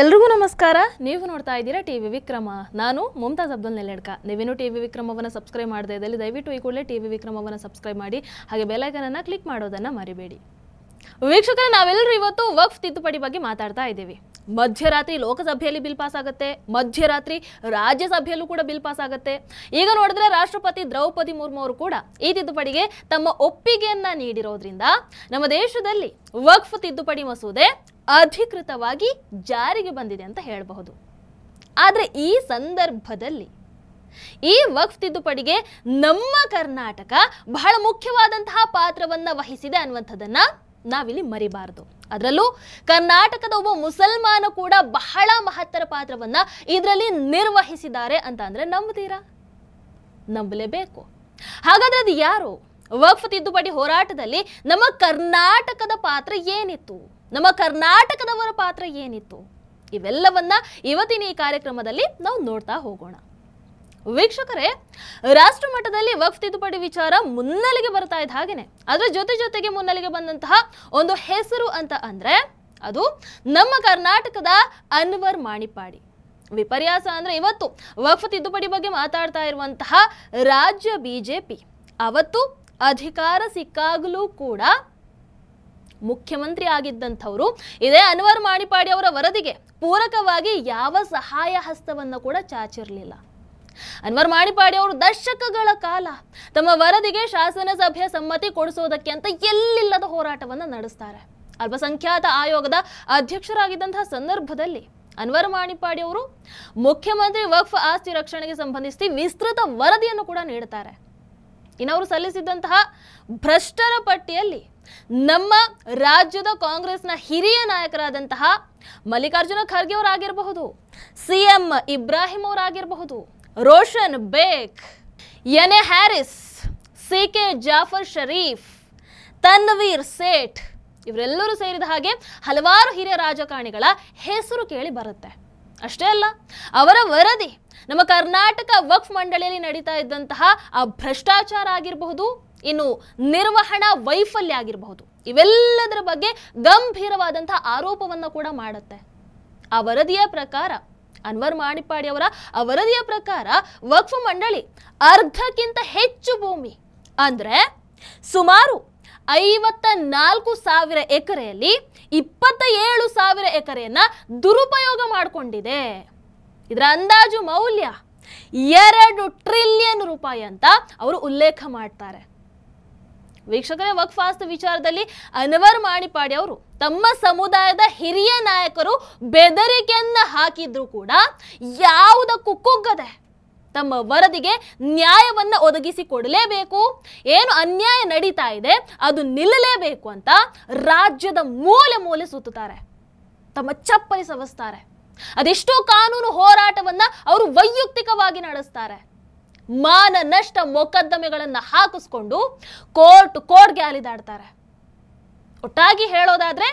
ಎಲ್ರಿಗೂ ನಮಸ್ಕಾರ. ನೀವು ನೋಡ್ತಾ ಇದ್ದೀರಾ ಟಿವಿ ವಿಕ್ರಮ. ನಾನು ಮುಮ್ತಾಜ್ ಅಬ್ದುಲ್ ನೆಲೆಡ್ಕ. ನೀವೇನು ಟಿವಿ ವಿಕ್ರಮವನ್ನು ಸಬ್ಸ್ಕ್ರೈಬ್ ಮಾಡದೇ ಇದ್ದಲ್ಲಿ ದಯವಿಟ್ಟು ಈ ಕೂಡಲೇ ಟಿವಿ ವಿಕ್ರಮವನ್ನು ಸಬ್ಸ್ಕ್ರೈಬ್ ಮಾಡಿ, ಹಾಗೆ ಬೆಲ್ ಐಕಾನ್ ಅನ್ನು ಕ್ಲಿಕ್ ಮಾಡೋದನ್ನ ಮರಿಬೇಡಿ. ವೀಕ್ಷಕರೇ, ನಾವೆಲ್ಲರೂ ಇವತ್ತು ವಕ್ಫ್ ತಿದ್ದುಪಡಿ ಬಗ್ಗೆ ಮಾತಾಡ್ತಾ ಇದ್ದೀವಿ. ಮಧ್ಯರಾತ್ರಿ ಲೋಕಸಭೆಯಲ್ಲಿ ಬಿಲ್ ಪಾಸ್ ಆಗುತ್ತೆ, ಮಧ್ಯರಾತ್ರಿ ರಾಜ್ಯಸಭೆಯಲ್ಲೂ ಕೂಡ ಬಿಲ್ ಪಾಸ್ ಆಗುತ್ತೆ. ಈಗ ನೋಡಿದ್ರೆ ರಾಷ್ಟ್ರಪತಿ ದ್ರೌಪದಿ ಮುರ್ಮು ಅವರು ಕೂಡ ಈ ತಿದ್ದುಪಡಿಗೆ ತಮ್ಮ ಒಪ್ಪಿಗೆಯನ್ನ ನೀಡಿರೋದ್ರಿಂದ ನಮ್ಮ ದೇಶದಲ್ಲಿ ವಕ್ಫ್ ತಿದ್ದುಪಡಿ ಮಸೂದೆ ಅಧಿಕೃತವಾಗಿ ಜಾರಿಗೆ ಬಂದಿದೆ ಅಂತ ಹೇಳಬಹುದು. ಆದರೆ ಈ ಸಂದರ್ಭದಲ್ಲಿ ಈ ವಕ್ಫ್ ತಿದ್ದುಪಡಿಗೆ ನಮ್ಮ ಕರ್ನಾಟಕ ಬಹಳ ಮುಖ್ಯವಾದಂತಹ ಪಾತ್ರವನ್ನ ವಹಿಸಿದೆ ಅನ್ನುವಂಥದ್ದನ್ನ ನಾವಿಲ್ಲಿ ಮರಿಬಾರದು. ಅದರಲ್ಲೂ ಕರ್ನಾಟಕದ ಒಬ್ಬ ಮುಸಲ್ಮಾನ ಕೂಡ ಬಹಳ ಮಹತ್ತರ ಪಾತ್ರವನ್ನ ಇದರಲ್ಲಿ ನಿರ್ವಹಿಸಿದ್ದಾರೆ ಅಂತ ಅಂದ್ರೆ ನಂಬುತ್ತೀರಾ? ನಂಬಲೇಬೇಕು. ಹಾಗಾದ್ರೆ ಅದು ಯಾರು? ವಕ್ಫ್ ತಿದ್ದುಪಡಿ ಹೋರಾಟದಲ್ಲಿ ನಮ್ಮ ಕರ್ನಾಟಕದ ಪಾತ್ರ ಏನಿತ್ತು? ನಮ್ಮ ಕರ್ನಾಟಕದವರ ಪಾತ್ರ ಏನಿತ್ತು? ಇವೆಲ್ಲವನ್ನ ಇವತ್ತಿನ ಈ ಕಾರ್ಯಕ್ರಮದಲ್ಲಿ ನಾವು ನೋಡ್ತಾ ಹೋಗೋಣ. ವೀಕ್ಷಕರೇ, ರಾಷ್ಟ್ರ ಮಟ್ಟದಲ್ಲಿ ವಕ್ಫ್ ತಿದ್ದುಪಡಿ ವಿಚಾರ ಮುನ್ನೆಲೆಗೆ ಬರ್ತಾ ಇದ್ದ ಹಾಗೇನೆ ಅದರ ಜೊತೆಗೆ ಮುನ್ನೆಲೆಗೆ ಬಂದಂತಹ ಒಂದು ಹೆಸರು ಅಂತ ಅಂದ್ರೆ ಅದು ನಮ್ಮ ಕರ್ನಾಟಕದ ಅನ್ವರ್ ಮಾಣಿಪ್ಪಾಡಿ. ವಿಪರ್ಯಾಸ ಅಂದ್ರೆ ಇವತ್ತು ವಕ್ಫ್ ತಿದ್ದುಪಡಿ ಬಗ್ಗೆ ಮಾತಾಡ್ತಾ ಇರುವಂತಹ ರಾಜ್ಯ ಬಿಜೆಪಿ ಅವತ್ತು ಅಧಿಕಾರ ಸಿಕ್ಕಾಗಲೂ ಕೂಡ ಮುಖ್ಯಮಂತ್ರಿ ಆಗಿದ್ದಂಥವರು ಇದೇ ಅನ್ವರ್ ಮಾಣಿಪ್ಪಾಡಿ ಅವರ ವರದಿಗೆ ಪೂರಕವಾಗಿ ಯಾವ ಸಹಾಯ ಹಸ್ತವನ್ನು ಕೂಡ ಚಾಚಿರಲಿಲ್ಲ. ಅನ್ವರ್ ಮಾಣಿಪ್ಪಾಡಿ ಅವರು ದಶಕಗಳ ಕಾಲ ತಮ್ಮ ವರದಿಗೆ ಶಾಸನಸಭೆಯ ಸಮ್ಮತಿ ಕೊಡಿಸೋದಕ್ಕೆ ಅಂತ ಎಲ್ಲಿಲ್ಲದ ಹೋರಾಟವನ್ನು ನಡೆಸ್ತಾರೆ. ಅಲ್ಪಸಂಖ್ಯಾತ ಆಯೋಗದ ಅಧ್ಯಕ್ಷರಾಗಿದ್ದಂತಹ ಸಂದರ್ಭದಲ್ಲಿ ಅನ್ವರ್ ಮಾಣಿಪ್ಪಾಡಿ ಅವರು ಮುಖ್ಯಮಂತ್ರಿ ವಕ್ಫ್ ಆಸ್ತಿ ರಕ್ಷಣೆಗೆ ಸಂಬಂಧಿಸಿ ವಿಸ್ತೃತ ವರದಿಯನ್ನು ಕೂಡ ನೀಡುತ್ತಾರೆ. ಇನ್ನು ಅವರು ಸಲ್ಲಿಸಿದಂತಹ ಭ್ರಷ್ಟರ ಪಟ್ಟಿಯಲ್ಲಿ ನಮ್ಮ ರಾಜ್ಯದ ಕಾಂಗ್ರೆಸ್ನ ಹಿರಿಯ ನಾಯಕರಾದಂತಹ ಮಲ್ಲಿಕಾರ್ಜುನ ಖರ್ಗೆ ಅವರಾಗಿರಬಹುದು, ಸಿಎಂ ಇಬ್ರಾಹಿಂ ಅವರಾಗಿರಬಹುದು, Roshan Baig, N A Haris, C K. Jaffer Sharief, Tanveer Sait ಇವರೆಲ್ಲರೂ ಸೇರಿದ ಹಾಗೆ ಹಲವಾರು ಹಿರಿಯ ರಾಜಕಾರಣಿಗಳ ಹೆಸರು ಕೇಳಿ ಬರುತ್ತೆ. ಅಷ್ಟೇ ಅಲ್ಲ, ಅವರ ವರದಿ ನಮ್ಮ ಕರ್ನಾಟಕ ವಕ್ಫ್ ಮಂಡಳಿಯಲ್ಲಿ ನಡೀತಾ ಇದ್ದಂತಹ ಆ ಭ್ರಷ್ಟಾಚಾರ ಆಗಿರಬಹುದು, ಇನ್ನು ನಿರ್ವಹಣಾ ವೈಫಲ್ಯ ಆಗಿರಬಹುದು, ಇವೆಲ್ಲದರ ಬಗ್ಗೆ ಗಂಭೀರವಾದಂತಹ ಆರೋಪವನ್ನು ಕೂಡ ಮಾಡುತ್ತೆ. ಆ ವರದಿಯ ಪ್ರಕಾರ ಅನ್ವರ್ ಮಾಣಿಪ್ಪಾಡಿ ಅವರ ಆ ವರದಿಯ ಪ್ರಕಾರ ವಕ್ಫ್ ಮಂಡಳಿ ಅರ್ಧಕ್ಕಿಂತ ಹೆಚ್ಚು ಭೂಮಿ ಅಂದ್ರೆ ಸುಮಾರು 54,000 ಎಕರೆಯಲ್ಲಿ 27,000 ಎಕರೆಯನ್ನ ದುರುಪಯೋಗ ಮಾಡಿಕೊಂಡಿದೆ. ಇದರ ಅಂದಾಜು ಮೌಲ್ಯ 2 ಟ್ರಿಲಿಯನ್ ರೂಪಾಯಿ ಅಂತ ಅವರು ಉಲ್ಲೇಖ ಮಾಡ್ತಾರೆ. ವೀಕ್ಷಕರೇ, ವಕ್ಫ್ ಆಸ್ತಿ ವಿಚಾರದಲ್ಲಿ ಅನ್ವರ್ ಮಾಣಿಪ್ಪಾಡಿ ಅವರು ತಮ್ಮ ಸಮುದಾಯದ ಹಿರಿಯ ನಾಯಕರು ಬೆದರಿಕೆಯನ್ನ ಹಾಕಿದ್ರು ಕೂಡ ಯಾವುದಕ್ಕೂ ಕುಗ್ಗದೆ ತಮ್ಮ ವರದಿಗೆ ನ್ಯಾಯವನ್ನ ಒದಗಿಸಿ ಕೊಡಲೇಬೇಕು, ಏನು ಅನ್ಯಾಯ ನಡೀತಾ ಇದೆ ಅದು ನಿಲ್ಲಲೇಬೇಕು ಅಂತ ರಾಜ್ಯದ ಮೂಲೆ ಮೂಲೆ ಸುತ್ತುತ್ತಾರೆ, ತಮ್ಮ ಚಪ್ಪಲಿ ಸವಸ್ತಾರೆ. ಅದೆಷ್ಟೋ ಕಾನೂನು ಹೋರಾಟವನ್ನ ಅವರು ವೈಯಕ್ತಿಕವಾಗಿ ನಡೆಸ್ತಾರೆ. ಮಾನ ನಷ್ಟ ಮೊಕದ್ದಮೆಗಳನ್ನ ಹಾಕಿಸ್ಕೊಂಡು ಕೋರ್ಟ್ಗೆ ಅಲಿದಾಡ್ತಾರೆ. ಒಟ್ಟಾಗಿ ಹೇಳೋದಾದ್ರೆ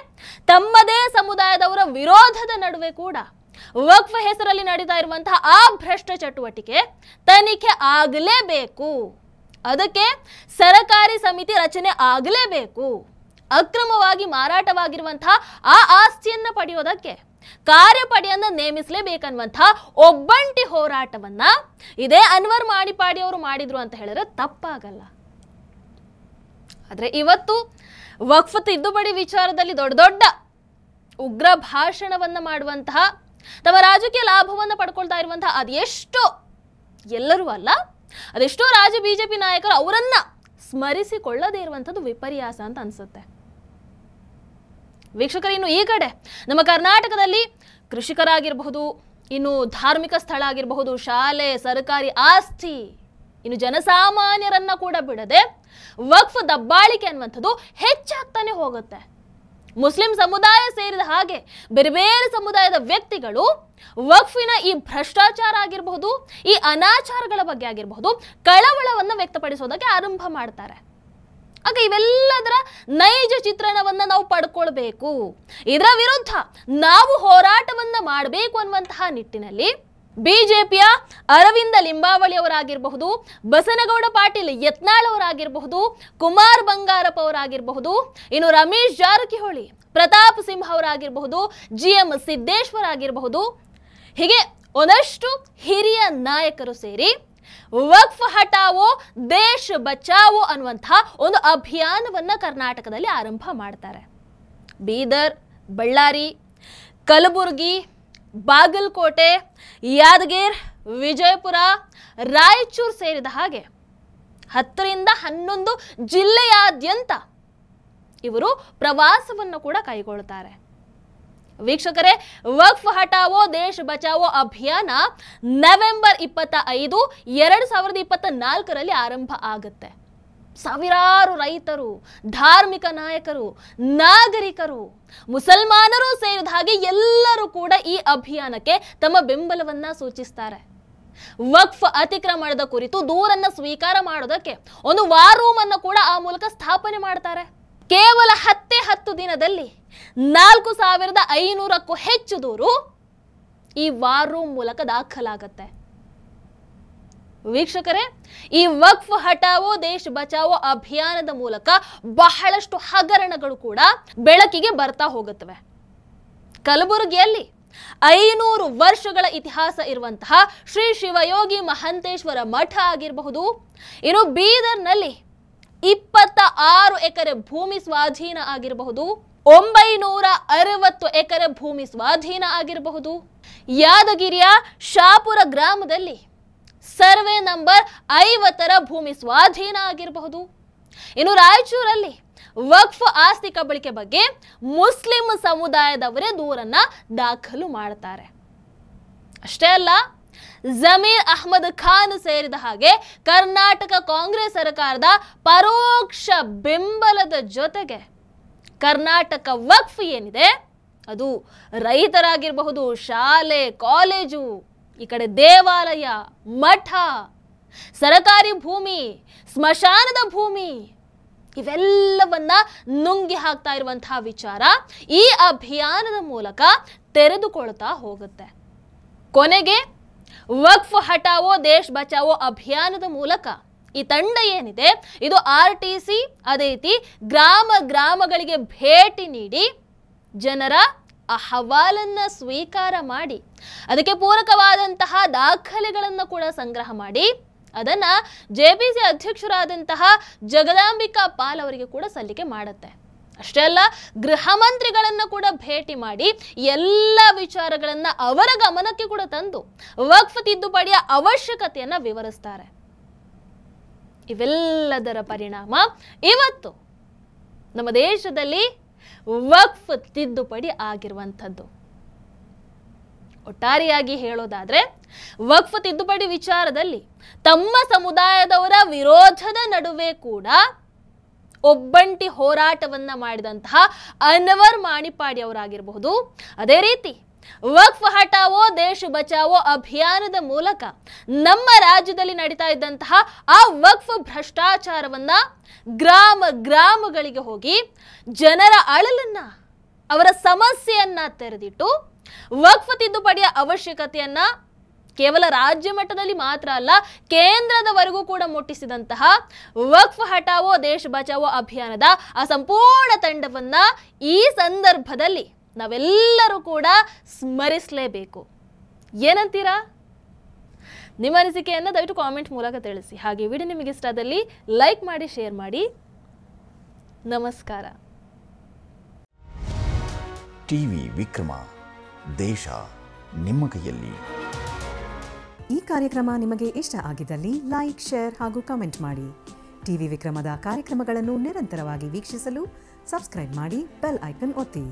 ತಮ್ಮದೇ ಸಮುದಾಯದವರ ವಿರೋಧದ ನಡುವೆ ಕೂಡ ವಕ್ಫ್ ಹೆಸರಲ್ಲಿ ನಡೀತಾ ಇರುವಂತಹ ಆ ಭ್ರಷ್ಟ ಚಟುವಟಿಕೆ ತನಿಖೆ ಆಗಲೇಬೇಕು. ಅದಕ್ಕೆ ಸರಕಾರಿ ಸಮಿತಿ ರಚನೆ ಆಗಲೇಬೇಕು. ಅಕ್ರಮವಾಗಿ ಮಾರಾಟವಾಗಿರುವಂತಹ ಆ ಆಸ್ತಿಯನ್ನ ಪಡೆಯೋದಕ್ಕೆ ಕಾರ್ಯಪಡೆಯನ್ನ ನೇಮಿಸಲೇಬೇಕನ್ನುವಂತಹ ಒಬ್ಬಂಟಿ ಹೋರಾಟವನ್ನ ಇದೇ ಅನ್ವರ್ ಮಾಣಿಪ್ಪಾಡಿ ಅವರು ಮಾಡಿದ್ರು ಅಂತ ಹೇಳಿದ್ರೆ ತಪ್ಪಾಗಲ್ಲ. ಆದ್ರೆ ಇವತ್ತು ವಕ್ಫ್ ತಿದ್ದುಪಡಿ ವಿಚಾರದಲ್ಲಿ ದೊಡ್ಡ ದೊಡ್ಡ ಉಗ್ರ ಭಾಷಣವನ್ನ ಮಾಡುವಂತಹ, ತಮ್ಮ ರಾಜಕೀಯ ಲಾಭವನ್ನ ಪಡ್ಕೊಳ್ತಾ ಇರುವಂತಹ ಅದೆಷ್ಟೋ, ಎಲ್ಲರೂ ಅಲ್ಲ, ಅದೆಷ್ಟೋ ರಾಜ್ಯ ಬಿಜೆಪಿ ನಾಯಕರು ಅವರನ್ನ ಸ್ಮರಿಸಿಕೊಳ್ಳದೇ ಇರುವಂತದ್ದು ವಿಪರ್ಯಾಸ ಅಂತ ಅನ್ಸುತ್ತೆ. ವೀಕ್ಷಕರು, ಇನ್ನು ಈ ಕಡೆ ನಮ್ಮ ಕರ್ನಾಟಕದಲ್ಲಿ ಕೃಷಿಕರಾಗಿರಬಹುದು, ಇನ್ನು ಧಾರ್ಮಿಕ ಸ್ಥಳ ಆಗಿರಬಹುದು, ಶಾಲೆ, ಸರ್ಕಾರಿ ಆಸ್ತಿ, ಇನ್ನು ಜನಸಾಮಾನ್ಯರನ್ನ ಕೂಡ ಬಿಡದೆ ವಕ್ಫ್ ದಬ್ಬಾಳಿಕೆ ಅನ್ನುವಂಥದ್ದು ಹೆಚ್ಚಾಗ್ತಾನೆ ಹೋಗುತ್ತೆ. ಮುಸ್ಲಿಂ ಸಮುದಾಯ ಸೇರಿದ ಹಾಗೆ ಬೇರೆ ಬೇರೆ ಸಮುದಾಯದ ವ್ಯಕ್ತಿಗಳು ವಕ್ಫಿನ ಈ ಭ್ರಷ್ಟಾಚಾರ ಆಗಿರಬಹುದು, ಈ ಅನಾಚಾರಗಳ ಬಗ್ಗೆ ಆಗಿರಬಹುದು ಕಳವಳವನ್ನು ವ್ಯಕ್ತಪಡಿಸೋದಕ್ಕೆ ಆರಂಭ ಮಾಡ್ತಾರೆ. ಆಗ ಇವೆಲ್ಲದರ ನೈಜ ಚಿತ್ರಣವನ್ನ ನಾವು ಪಡ್ಕೊಳ್ಬೇಕು. ಇದರ ವಿರುದ್ಧ ನಾವು ಹೋರಾಟವನ್ನ ಮಾಡಬೇಕು ಅನ್ನುವಂತಹ ನಿಟ್ಟಿನಲ್ಲಿ ಬಿಜೆಪಿಯ ಅರವಿಂದ ಲಿಂಬಾವಳಿ ಅವರಾಗಿರಬಹುದು, ಬಸನಗೌಡ ಪಾಟೀಲ್ ಯತ್ನಾಳ್ ಅವರಾಗಿರಬಹುದು, ಕುಮಾರ್ ಬಂಗಾರಪ್ಪ ಅವರಾಗಿರಬಹುದು, ಇನ್ನು ರಮೇಶ್ ಜಾರಕಿಹೊಳಿ, ಪ್ರತಾಪ್ ಸಿಂಹ ಅವರಾಗಿರಬಹುದು, GM ಸಿದ್ದೇಶ್ವರ್ ಆಗಿರಬಹುದು, ಹೀಗೆ ಒಂದಷ್ಟು ಹಿರಿಯ ನಾಯಕರು ಸೇರಿ ವಕ್ಫ್ ಹಟಾವೋ ದೇಶ ಬಚಾವೋ ಅನ್ನುವಂತಹ ಒಂದು ಅಭಿಯಾನವನ್ನ ಕರ್ನಾಟಕದಲ್ಲಿ ಆರಂಭ ಮಾಡ್ತಾರೆ. ಬೀದರ್, ಬಳ್ಳಾರಿ, ಕಲಬುರಗಿ, ಬಾಗಲಕೋಟೆ, ಯಾದಗಿರ್, ವಿಜಯಪುರ, ರಾಯಚೂರು ಸೇರಿದ ಹಾಗೆ 10 ರಿಂದ 11 ಜಿಲ್ಲೆಯಾದ್ಯಂತ ಇವರು ಪ್ರವಾಸವನ್ನು ಕೂಡ ಕೈಗೊಳ್ಳುತ್ತಾರೆ. ವೀಕ್ಷಕರೇ, ವಕ್ಫ್ ಹಟಾವೋ ದೇಶ ಬಚಾವೋ ಅಭಿಯಾನ ನವೆಂಬರ್ 25, 2024ರಲ್ಲಿ ಆರಂಭ ಆಗುತ್ತೆ. ಸಾವಿರಾರು ರೈತರು, ಧಾರ್ಮಿಕ ನಾಯಕರು, ನಾಗರಿಕರು, ಮುಸಲ್ಮಾನರು ಸೇರಿದ ಹಾಗೆ ಎಲ್ಲರೂ ಕೂಡ ಈ ಅಭಿಯಾನಕ್ಕೆ ತಮ್ಮ ಬೆಂಬಲವನ್ನ ಸೂಚಿಸ್ತಾರೆ. ವಕ್ಫ್ ಅತಿಕ್ರಮಣದ ಕುರಿತು ದೂರನ್ನ ಸ್ವೀಕಾರ ಮಾಡೋದಕ್ಕೆ ಒಂದು ವಾರ್ ರೂಮ್ ಅನ್ನು ಕೂಡ ಆ ಮೂಲಕ ಸ್ಥಾಪನೆ ಮಾಡ್ತಾರೆ. ಕೇವಲ 10 ದಿನದಲ್ಲಿ 4500ಕ್ಕೂ ಹೆಚ್ಚು ದೂರು ಈ ವಾರ್ ರೂಮ್ ಮೂಲಕ ದಾಖಲಾಗತ್ತೆ. ವೀಕ್ಷಕರೇ, ಈ ವಕ್ಫ್ ಹಟಾವೋ ದೇಶ ಬಚಾವೋ ಅಭಿಯಾನದ ಮೂಲಕ ಬಹಳಷ್ಟು ಹಗರಣಗಳು ಕೂಡ ಬೆಳಕಿಗೆ ಬರ್ತಾ ಹೋಗುತ್ತವೆ. ಕಲಬುರಗಿಯಲ್ಲಿ 500 ವರ್ಷಗಳ ಇತಿಹಾಸ ಇರುವಂತಹ ಶ್ರೀ ಶಿವಯೋಗಿ ಮಹಂತೇಶ್ವರ ಮಠ ಆಗಿರಬಹುದು, ಇನ್ನು ಬೀದರ್ನಲ್ಲಿ 26 ಎಕರೆ ಭೂಮಿ ಸ್ವಾಧೀನ ಆಗಿರಬಹುದು, 960 ಎಕರೆ ಭೂಮಿ ಸ್ವಾಧೀನ ಆಗಿರಬಹುದು, ಯಾದಗಿರಿಯ ಶಾಪುರ ಗ್ರಾಮದಲ್ಲಿ ಸರ್ವೆ ನಂಬರ್ 50ರ ಭೂಮಿ ಸ್ವಾಧೀನ ಆಗಿರಬಹುದು, ಇನ್ನು ರಾಯಚೂರಲ್ಲಿ ವಕ್ಫ್ ಆಸ್ತಿ ಕಬಳಿಕೆ ಬಗ್ಗೆ ಮುಸ್ಲಿಂ ಸಮುದಾಯದವರೇ ದೂರನ್ನ ದಾಖಲು ಮಾಡುತ್ತಾರೆ. ಅಷ್ಟೇ ಅಲ್ಲ, ಜಮೀರ್ ಅಹ್ಮದ್ ಖಾನ್ ಸೇರಿದ ಹಾಗೆ ಕರ್ನಾಟಕ ಕಾಂಗ್ರೆಸ್ ಸರ್ಕಾರದ ಪರೋಕ್ಷ ಬೆಂಬಲದ ಜೊತೆಗೆ ಕರ್ನಾಟಕ ವಕ್ಫ್ ಏನಿದೆ ಅದು ರೈತರಾಗಿರಬಹುದು, ಶಾಲೆ ಕಾಲೇಜು, ಈ ಕಡೆ ದೇವಾಲಯ, ಮಠ, ಸರಕಾರಿ ಭೂಮಿ, ಸ್ಮಶಾನದ ಭೂಮಿ ಇವೆಲ್ಲವನ್ನ ನುಂಗಿ ಹಾಕ್ತಾ ಇರುವಂತಹ ವಿಚಾರ ಈ ಅಭಿಯಾನದ ಮೂಲಕ ತೆರೆದುಕೊಳ್ತಾ ಹೋಗುತ್ತೆ. ಕೊನೆಗೆ ವಕ್ಫ್ ಹಟಾವೋ ದೇಶ ಬಚಾವೋ ಅಭಿಯಾನದ ಮೂಲಕ ಈ ತಂಡ ಏನಿದೆ ಇದು RTC ಅದೇ ರೀತಿ ಗ್ರಾಮಗಳಿಗೆ ಭೇಟಿ ನೀಡಿ ಜನರ ಅಹವಾಲನ್ನ ಸ್ವೀಕಾರ ಮಾಡಿ ಅದಕ್ಕೆ ಪೂರಕವಾದಂತಹ ದಾಖಲೆಗಳನ್ನು ಕೂಡ ಸಂಗ್ರಹ ಮಾಡಿ ಅದನ್ನ JPC ಅಧ್ಯಕ್ಷರಾದಂತಹ ಜಗದಾಂಬಿಕಾ ಪಾಲ್ ಅವರಿಗೆ ಕೂಡ ಸಲ್ಲಿಕೆ ಮಾಡುತ್ತೆ. ಅಷ್ಟೇ ಅಲ್ಲ, ಗೃಹ ಮಂತ್ರಿಗಳನ್ನು ಕೂಡ ಭೇಟಿ ಮಾಡಿ ಎಲ್ಲ ವಿಚಾರಗಳನ್ನ ಅವರ ಗಮನಕ್ಕೆ ಕೂಡ ತಂದು ವಕ್ಫ್ ತಿದ್ದುಪಡಿಯ ಅವಶ್ಯಕತೆಯನ್ನ ವಿವರಿಸ್ತಾರೆ. ಇವೆಲ್ಲದರ ಪರಿಣಾಮ ಇವತ್ತು ನಮ್ಮ ದೇಶದಲ್ಲಿ ವಕ್ಫ್ ತಿದ್ದುಪಡಿ ಆಗಿರುವಂಥದ್ದು. ಒಟ್ಟಾರೆಯಾಗಿ ಹೇಳೋದಾದ್ರೆ ವಕ್ಫ್ ತಿದ್ದುಪಡಿ ವಿಚಾರದಲ್ಲಿ ತಮ್ಮ ಸಮುದಾಯದವರ ವಿರೋಧದ ನಡುವೆ ಕೂಡ ಒಬ್ಬಂಟಿ ಹೋರಾಟವನ್ನ ಮಾಡಿದಂತಹ ಅನ್ವರ್ ಮಾಣಿಪಾಡಿ ಅವರಾಗಿರಬಹುದು, ಅದೇ ರೀತಿ ವಕ್ಫ್ ಹಟಾವೋ ದೇಶ ಬಚಾವೋ ಅಭಿಯಾನದ ಮೂಲಕ ನಮ್ಮ ರಾಜ್ಯದಲ್ಲಿ ನಡೀತಾ ಇದ್ದಂತಹ ಆ ವಕ್ಫ್ ಭ್ರಷ್ಟಾಚಾರವನ್ನ ಗ್ರಾಮಗಳಿಗೆ ಹೋಗಿ ಜನರ ಅಳಲನ್ನ, ಅವರ ಸಮಸ್ಯೆಯನ್ನ ತೆರೆದಿಟ್ಟು ವಕ್ಫ್ ತಿದ್ದುಪಡಿಯ ಅವಶ್ಯಕತೆಯನ್ನ ಕೇವಲ ರಾಜ್ಯ ಮಟ್ಟದಲ್ಲಿ ಮಾತ್ರ ಅಲ್ಲ ಕೇಂದ್ರದವರೆಗೂ ಕೂಡ ಮುಟ್ಟಿಸಿದಂತಹ ವಕ್ಫ್ ಹಟಾವೋ ದೇಶ ಬಚಾವೋ ಅಭಿಯಾನದ ಆ ಸಂಪೂರ್ಣ ತಂಡವನ್ನ ಈ ಸಂದರ್ಭದಲ್ಲಿ ನಾವೆಲ್ಲರೂ ಕೂಡ ಸ್ಮರಿಸಲೇಬೇಕು. ಏನಂತೀರಾ? ನಿಮ್ಮ ಅನಿಸಿಕೆಯನ್ನು ದಯವಿಟ್ಟು ಕಾಮೆಂಟ್ ಮೂಲಕ ತಿಳಿಸಿ. ಹಾಗೆ ವಿಡಿಯೋ ನಿಮಗೆ ಇಷ್ಟ ಆದಲ್ಲಿ ಲೈಕ್ ಮಾಡಿ, ಶೇರ್ ಮಾಡಿ. ನಮಸ್ಕಾರ. ಟಿವಿ ವಿಕ್ರಮ, ದೇಶ ನಿಮ್ಮ ಕೈಯಲ್ಲಿ. ಈ ಕಾರ್ಯಕ್ರಮ ನಿಮಗೆ ಇಷ್ಟ ಆಗಿದ್ದಲ್ಲಿ ಲೈಕ್, ಶೇರ್ ಹಾಗೂ ಕಮೆಂಟ್ ಮಾಡಿ. ಟಿವಿ ವಿಕ್ರಮದ ಕಾರ್ಯಕ್ರಮಗಳನ್ನು ನಿರಂತರವಾಗಿ ವೀಕ್ಷಿಸಲು ಸಬ್ಸ್ಕ್ರೈಬ್ ಮಾಡಿ, ಬೆಲ್ ಐಕನ್ ಒತ್ತಿ.